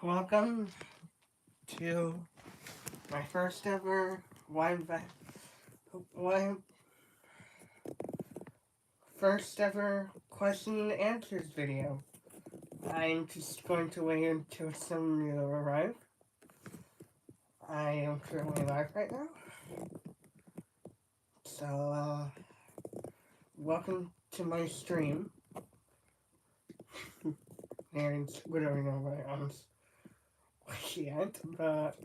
Welcome to my first ever one first ever question and answers video. I'm just going to wait until some of you arrive. I am currently live right now. So, welcome to my stream. And literally nobody else yet, but,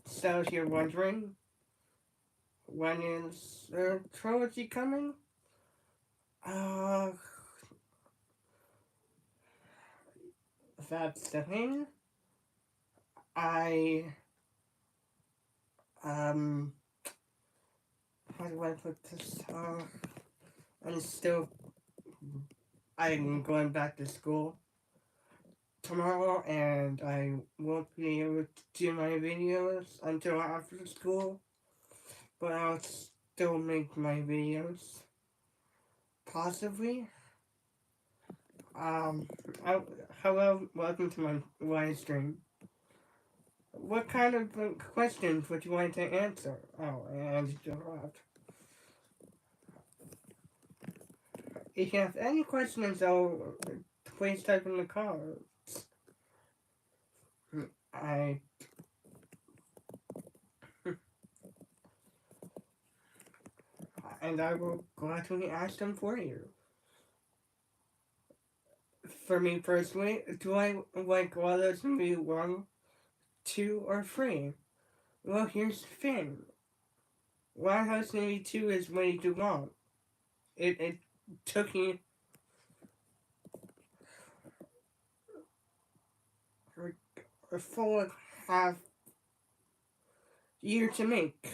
so if you're wondering, when is the Trilogy coming? Uh, that's the thing. Um, how do I put this? I'm still, I'm going back to school tomorrow, and I won't be able to do my videos until after school, but I'll still make my videos, possibly. Um, I, Hello, welcome to my live stream. What kind of questions would you like to answer? Oh, and you left. If you have any questions, though, please type in the comments. I and I will gladly ask them for you. For me personally, do I like Wallace movie 1, 2, or 3? Well, here's the thing. Lighthouse movie 2 is way too long. It took me a full half year to make.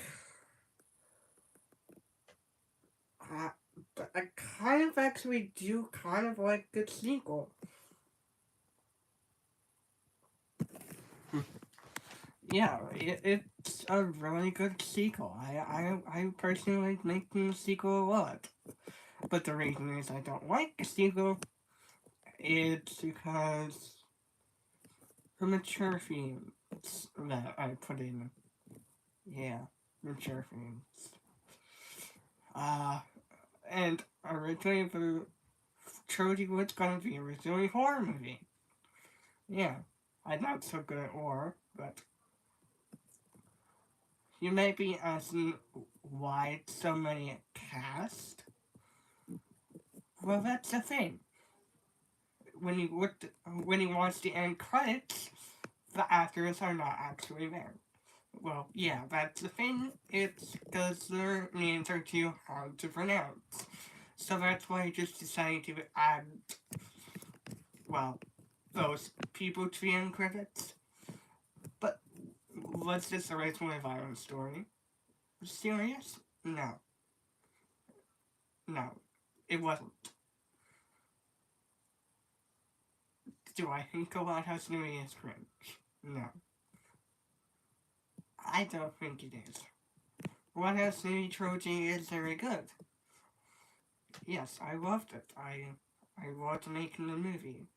But I kind of actually do kind of like the sequel. Yeah, it's a really good sequel. I personally like making the sequel a lot. But the reason is I don't like the sequel is because the mature themes that I put in. Yeah, mature themes. And originally the trilogy was gonna be originally a horror movie. Yeah, I'm not so good at horror, but you may be asking why so many cast. Well, that's the thing. When you watch the end credits, the actors are not actually there. Well, yeah, that's the thing. It's because their names are too hard to pronounce. So that's why I just decided to add, well, those people to the end credits. But was this originally a violent story? Serious? No. No. It wasn't. Do I think a Lighthouse movie is cringe? No. I don't think it is. Lighthouse movie trilogy is very good. Yes, I loved it. I loved making the movie.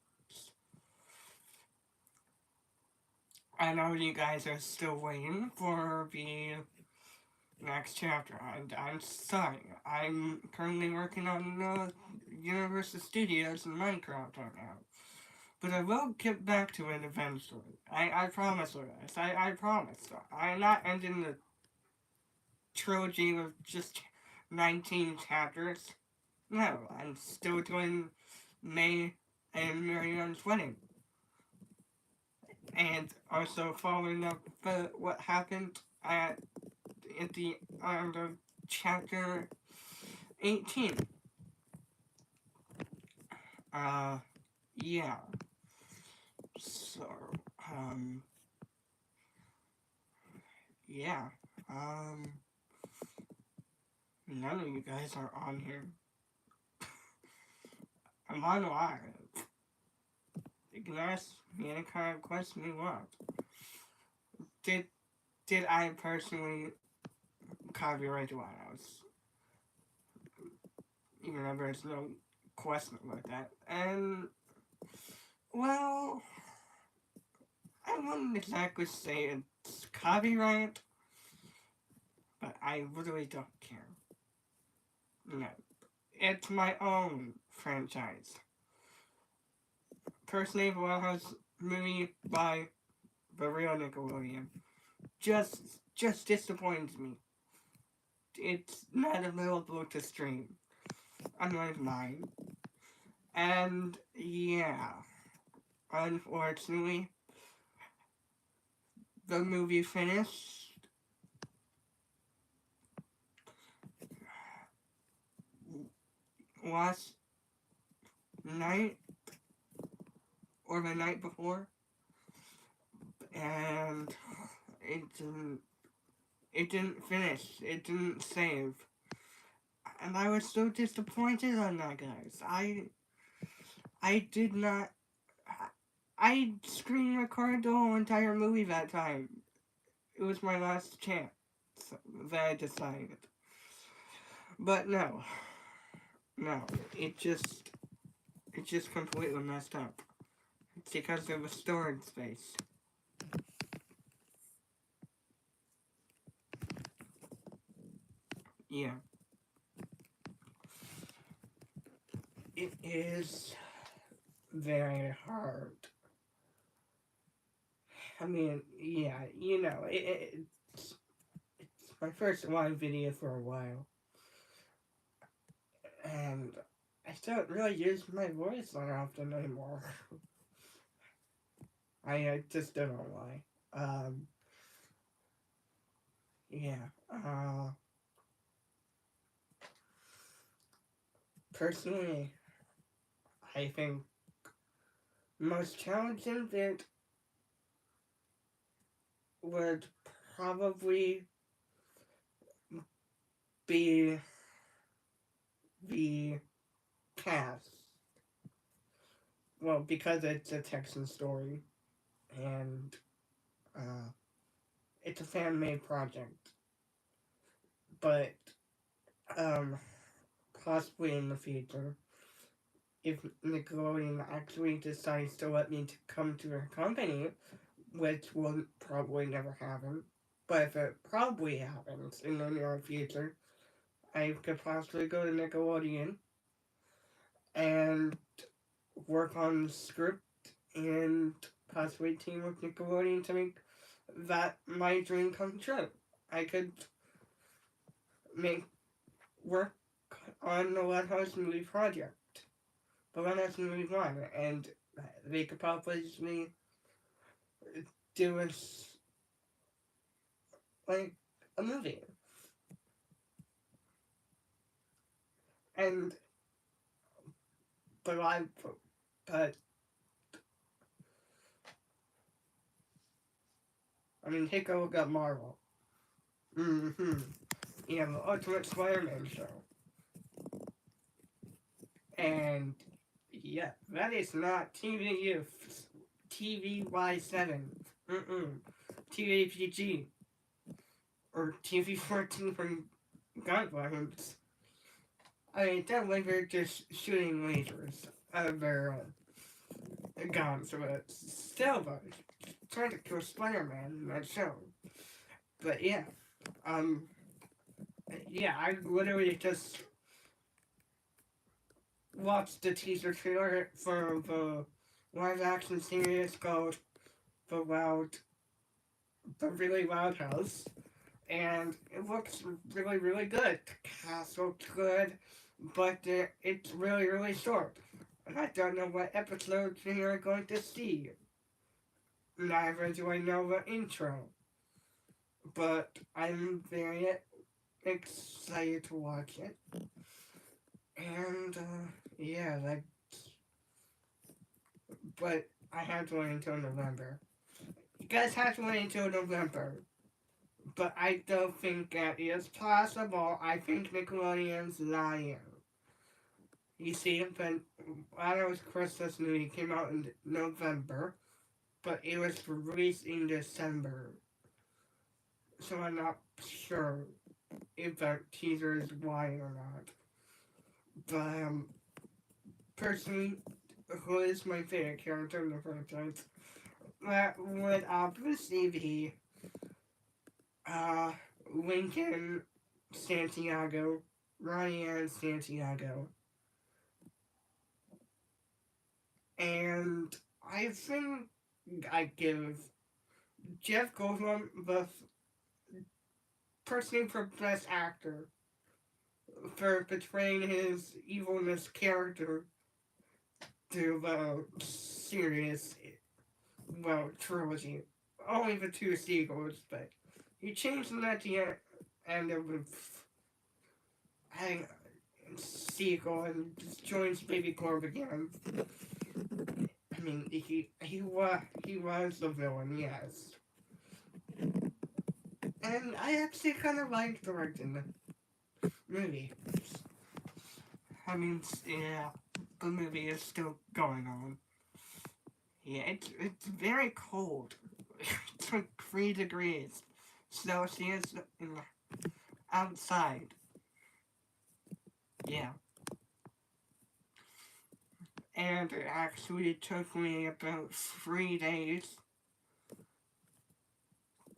I know you guys are still waiting for the next chapter, and I'm sorry. I'm currently working on Universal Studios and Minecraft right now. But I will get back to it eventually. I promise you guys. I promise. I'm not ending the trilogy with just 19 chapters. No, I'm still doing May and Marianne's wedding. And also following up what happened at the end of chapter 18. Yeah. So, yeah. None of you guys are on here. I'm on live. You can ask me any kind of question you want. Did I personally copyright the White House? Even though there's no questionable with that. And, well, I wouldn't exactly say it's copyright, but I really don't care. No. It's my own franchise. Personally, the Wildhouse movie by the real Nickelodeon just disappoints me. It's not available to stream, unlike mine. And yeah, unfortunately, the movie finished last night or the night before, and it didn't it didn't finish. It didn't save. And I was so disappointed on that, guys. I did not. I screen recorded the whole entire movie that time. It was my last chance that I decided. But no, no, it just completely messed up. It's because of the storage space. Yeah, it is very hard. I mean, yeah, it's my first live video for a while, and I don't really use my voice that often anymore. I just don't know why. Yeah. Personally, I think most challenging bit would probably be the cast. Well, because it's a Texan story, and uh, it's a fan made project. But um, possibly in the future, if Nickelodeon actually decides to let me to come to their company, which will probably never happen, but if it probably happens in the near future, I could possibly go to Nickelodeon and work on the script and possibly team with Nickelodeon to make that my dream come true. I could make work on the Lighthouse movie project, the Lighthouse movie one, and they could possibly do like a movie. And but I but I mean take a look at Marvel. Mm-hmm. Yeah, the Ultimate Spider-Man show. And yeah, that is not TVY7. Mm-mm. TVPG. Or TV14 from Gunflames. I mean, technically they're just shooting lasers out of their guns, but still, though, trying to kill Spider-Man in that show. But yeah, um, yeah, I literally just watched the teaser trailer for the live action series called The The Really Loud House, and it looks really, really good. The cast looks good, but it's really, really short. And I don't know what episodes we are going to see. Neither do I know the intro. But I'm very excited to watch it. And, yeah, but I have to wait until November. You guys have to wait until November. But I don't think that is possible. I think Nickelodeon's lying. You see, but Lionel's Christmas movie came out in November, but it was released in December. So I'm not sure if that teaser is lying or not. But person who is my favorite character in the franchise, that would obviously be uh, Lincoln Santiago, Ryan Santiago. And I think I give Jeff Goldblum the person for Best Actor for portraying his evilness character through the series, well, trilogy. Only the two sequels, but he changed them at the end of the sequel and joins Baby Corp again. I mean, he was the villain, yes. And I actually kind of liked directing the movie. I mean, yeah, the movie is still going on. Yeah, it's very cold. It's like 3 degrees Celsius in the outside. Yeah. And it actually took me about 3 days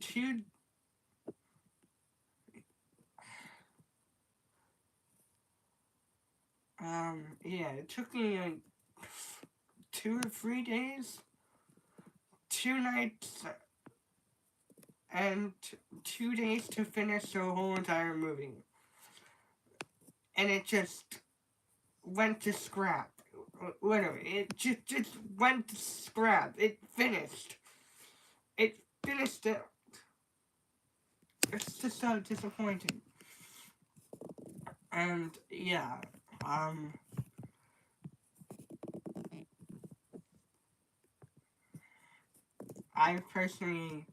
to yeah, it took me like 2 or 3 days, 2 nights, and 2 days to finish the whole entire movie. And it just went to scrap. Literally, it just went to scrap. It finished. It finished it. It's just so disappointing. And yeah, I personally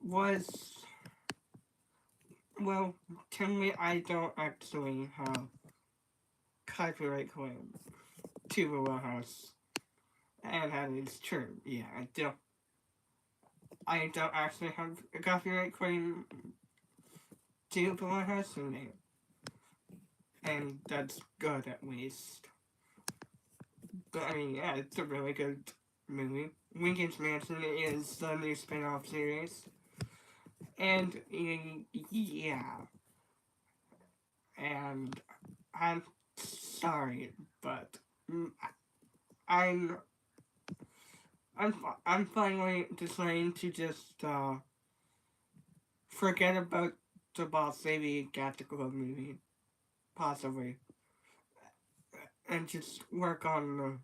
was, well, to me, I don't actually have copyright claim to the Will House. And that is true. Yeah, I don't actually have a copyright claim to the Will House name. And that's good at least. But I mean, yeah, it's a really good movie. Lincoln's Mansion is the new spin-off series. And yeah, and I'm sorry, but I'm I'm I'm finally deciding to just forget about the Boss Baby Gattaca movie, possibly, and just work on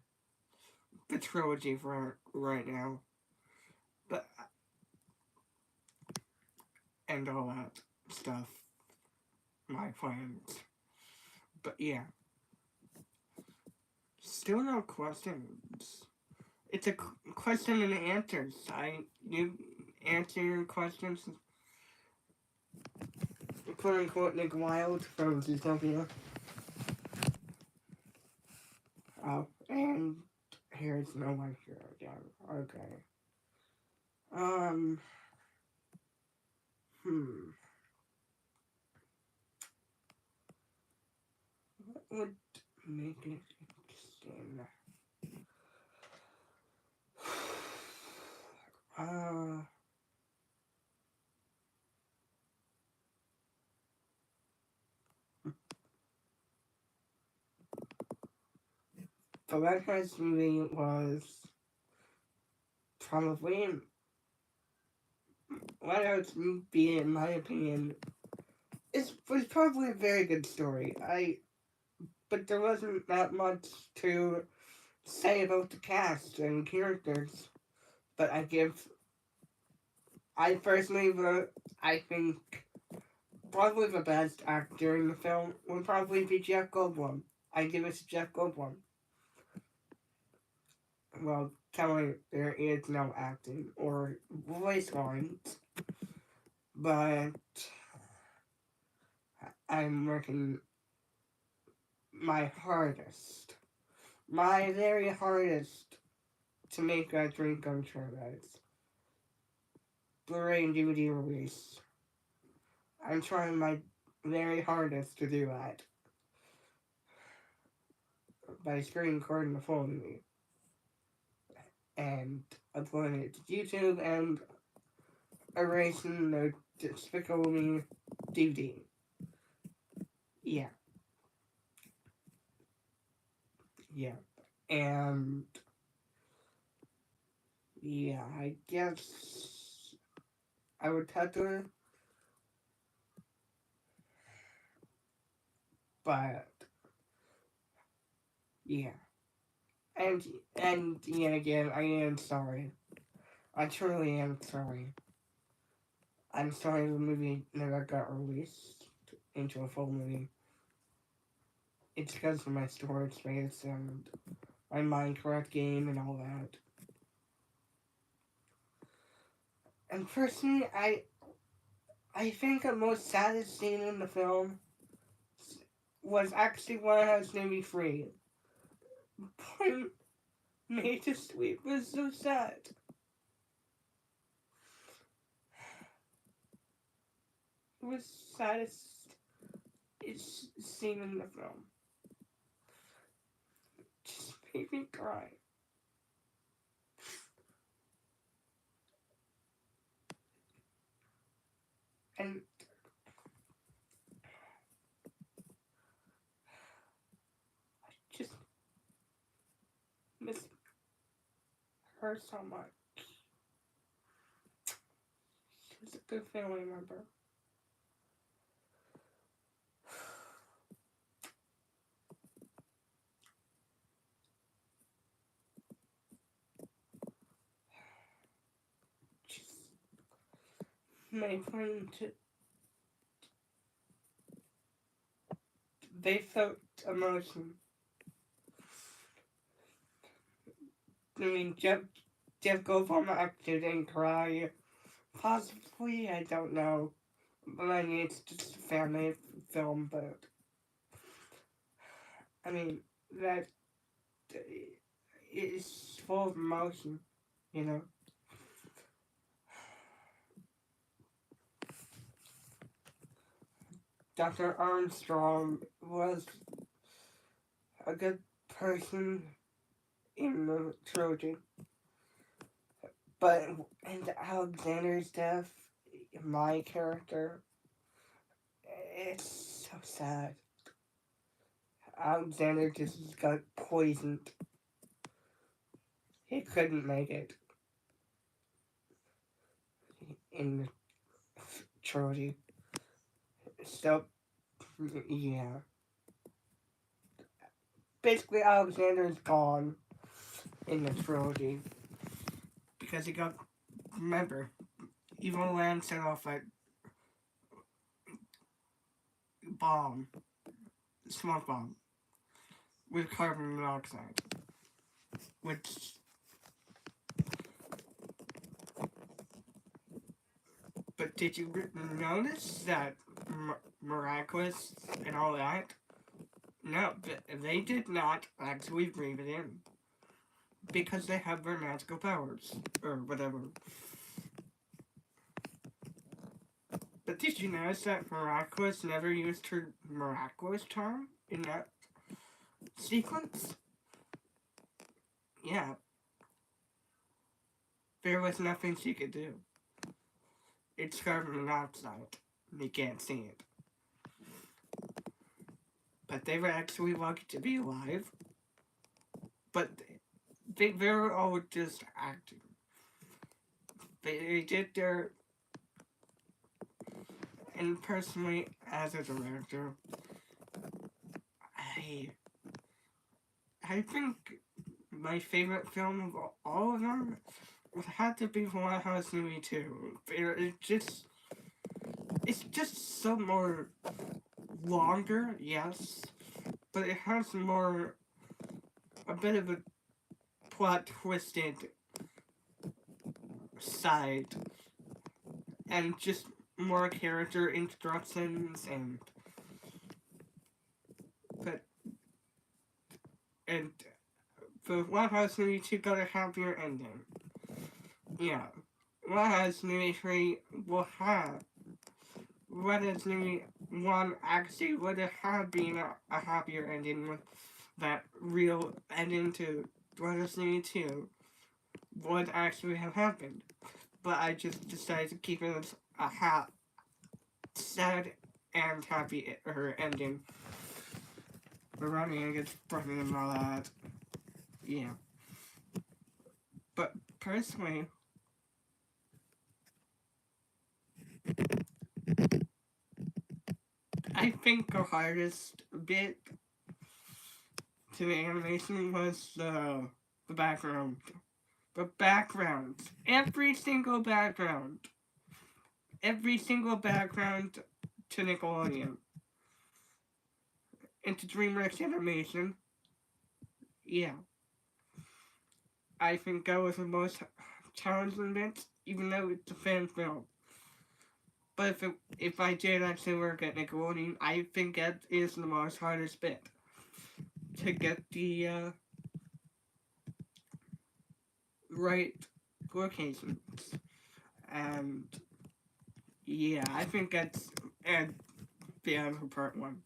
the trilogy for right now, but and all that stuff, my plans. But yeah, still no questions. It's a question and answers. You answer your questions, quote unquote, Nick Wilde from Zootopia. Oh, and here's no one here again. Okay. Um. What would make it interesting? Uh. The Lighthouse movie was probably, Lighthouse movie, in my opinion, was probably a very good story. But there wasn't that much to say about the cast and characters. But I personally vote, I think probably the best actor in the film would probably be Jeff Goldblum. I give it to Jeff Goldblum. Well, telling there is no acting or voice lines, but I'm working my hardest, my very hardest to make that dream come true, guys. Blu-ray and DVD release. I'm trying my very hardest to do that. by screen recording the full movie and uploading it to YouTube and erasing the Despicable Me DVD. Yeah. Yeah. And yeah, I guess I would have to, but yeah. And and yet again, I am sorry. I truly am sorry. I'm sorry the movie never got released into a full movie. It's because of my storage space and my Minecraft game and all that. And personally, I think the most saddest scene in the film was actually when I was maybe free. Putting me to sleep was so sad. It was the saddest scene in the film. Just made me cry. And I just miss her so much. She was a good family member. Just made friends. They felt emotion. I mean, Jeff Goldblum acted and cry. Possibly, I don't know. But I mean, it's just a family film, but I mean, that is full of emotion, you know? Dr. Armstrong was a good person in the trilogy. But in Alexander's death, my character, it's so sad. Alexander just got poisoned. He couldn't make it in the trilogy. So, yeah. Basically, Alexander's gone in the trilogy. Because he got, remember, Evil Land set off a bomb, smoke bomb, with carbon monoxide. Which, but did you notice that miraculous and all that? No, they did not actually breathe it in. Because they have their magical powers, or whatever. But did you notice that Miraculous never used her miraculous charm in that sequence? Yeah. There was nothing she could do. It's carbon monoxide. You can't see it. But they were actually lucky to be alive. But they were all just acting. They did their... And personally, as a director, I think my favorite film of all of them would have to be Lighthouse Movie 2. It's just so more longer, yes, but it has more, a bit of a plot twisted side, and just more character introductions and the Lighthouse Movie 2 got a happier ending. Yeah. Lighthouse Movie 3 will have. Lighthouse Movie 1 actually would have been a happier ending with that real ending to Trilogy 2 would actually have happened. But I just decided to keep it as a sad and happy her ending. We're running against Britain and all that. Yeah. But personally, I think the hardest bit to the animation was the background. The background. Every single background. Every single background to Nickelodeon. Into DreamWorks Animation. Yeah. I think that was the most challenging bit, even though it's a fan film. But if I did actually work at Nickelodeon, I think that is the most hardest bit. To get the right locations. And yeah, I think that's the end for part 1.